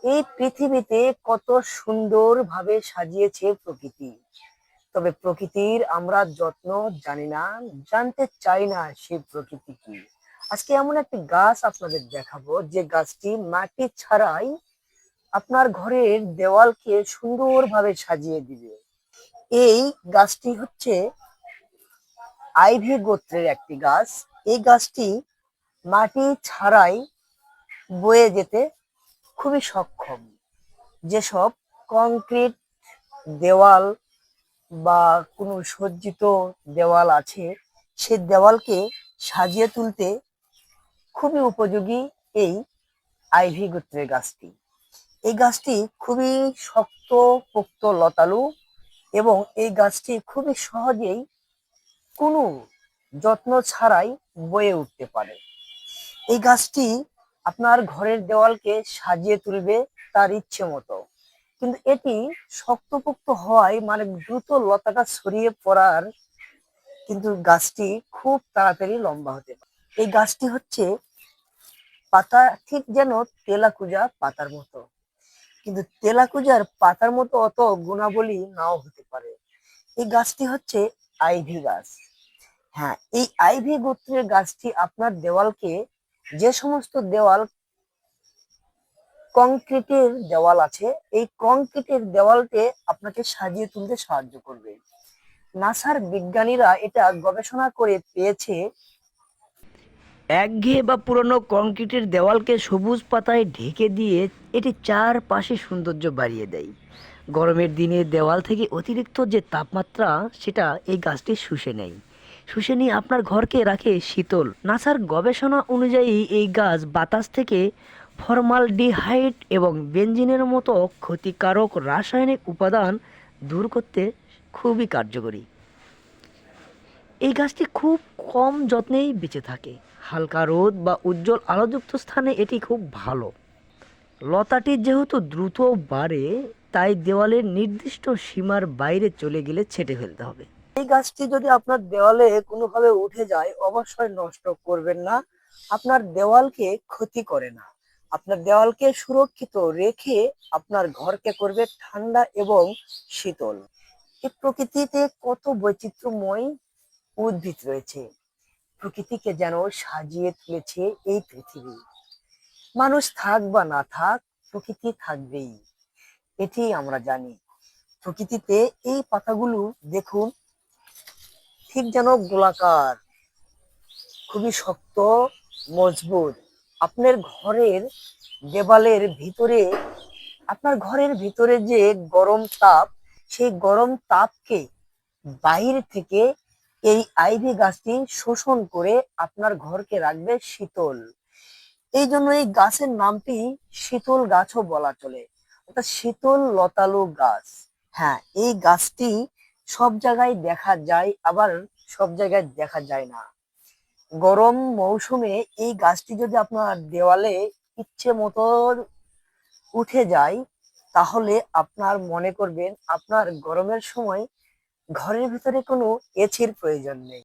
এই পৃথিবীতে কত সুন্দরভাবে সাজিয়েছে প্রকৃতি। তবে প্রকৃতির আমরা যত্ন জানি না, জানতে চাই না সেই প্রকৃতি কি। আজকে এমন একটি গাছ আপনাদের দেখাবো যে গাছটি মাটি ছাড়াই আপনার ঘরের দেওয়ালকে সুন্দরভাবে সাজিয়ে দিবে। এই গাছটি হচ্ছে আইভি গোত্রের একটি গাছ। এই গাছটি মাটি ছাড়াই বয়ে যেতে খুবই সক্ষম। যেসব কংক্রিট দেওয়াল বা কোনো সজ্জিত দেওয়াল আছে, সে দেওয়ালকে সাজিয়ে তুলতে খুবই উপযোগী এই আইভি গোত্রের গাছটি। এই গাছটি খুবই শক্ত পোক্ত লতালু এবং এই গাছটি খুবই সহজেই কোনো যত্ন ছাড়াই বয়ে উঠতে পারে। এই গাছটি আপনার ঘরের দেওয়ালকে সাজিয়ে তুলবে তার ইচ্ছে মতো, কিন্তু এটি শক্তপোক্ত হওয়ায় মানে দ্রুত লতাটা ছড়িয়ে পড়ার, কিন্তু গাছটি খুব তাড়াতাড়ি লম্বা হতে পারে। এই গাছটি হচ্ছে পাতা ঠিক যেন তেলাকুজা পাতার মতো, কিন্তু তেলাকুজার পাতার মতো অত গুণাবলী নাও হতে পারে। এই গাছটি হচ্ছে আইভি গাছ। হ্যাঁ, এই আইভি গোত্রের গাছটি আপনার দেওয়ালকে, যে সমস্ত দেওয়াল কংক্রিটের দেওয়াল আছে, এই কংক্রিটের দেওয়ালকে আপনাকে সাজিয়ে তুলতে সাহায্য করবে। নাসার বিজ্ঞানীরা এটা গবেষণা করে পেয়েছে, একঘেয়ে বা পুরনো কংক্রিটের দেওয়ালকে সবুজ পাতায় ঢেকে দিয়ে এটি চারপাশে সৌন্দর্য বাড়িয়ে দেয়। গরমের দিনে দেওয়াল থেকে অতিরিক্ত যে তাপমাত্রা, সেটা এই গাছটি শুষে নেয়। শুষে নিয়ে আপনার ঘরকে রাখে শীতল। নাসার গবেষণা অনুযায়ী এই গাছ বাতাস থেকে ফর্মালডিহাইড এবং বেনজিনের মতো ক্ষতিকারক রাসায়নিক উপাদান দূর করতে খুবই কার্যকরী। এই গাছটি খুব কম যত্নেই বেঁচে থাকে। হালকা রোদ বা উজ্জ্বল আলোযুক্ত স্থানে এটি খুব ভালো। লতাটি যেহেতু দ্রুত বাড়ে, তাই দেওয়ালের নির্দিষ্ট সীমার বাইরে চলে গেলে ছেঁটে ফেলতে হবে। এই গাছটি যদি আপনার দেওয়ালে কোনোভাবে উঠে যায়, অবশ্যই নষ্ট করবেন না। আপনার দেওয়ালকে ক্ষতি করে না, আপনার দেওয়ালকে সুরক্ষিত রেখে আপনার ঘরকে করবে ঠান্ডা এবং শীতল। এই প্রকৃতিতে কত বৈচিত্র্যময় উদ্ভিদ রয়েছে, প্রকৃতিকে যেন সাজিয়ে তুলেছে এই পৃথিবী। মানুষ থাক বা না থাক, প্রকৃতি থাকবেই, এটি আমরা জানি। প্রকৃতিতে এই পাতাগুলো দেখুন, ঠিক যেন গোলাকার, খুবই শক্ত মজবুত। আপনার ঘরের দেওয়ালের ভিতরে, আপনার ঘরের ভিতরে যে গরম তাপ, সেই গরম তাপকে বাইরে থেকে এই আইভি গাছটি শোষণ করে আপনার ঘরকে রাখবে শীতল। এই জন্য এই গাছের নামটি শীতল গাছও বলা চলে, অর্থাৎ শীতল লতালু গাছ। হ্যাঁ, এই গাছটি সব জায়গায় দেখা যায়, আবার সব জায়গায় দেখা যায় না। গরম মৌসুমে এই গাছটি যদি আপনার দেওয়ালে ইচ্ছে মতো উঠে যায়, তাহলে আপনার মনে করবেন আপনার গরমের সময় ঘরের ভিতরে কোনো এসির প্রয়োজন নেই।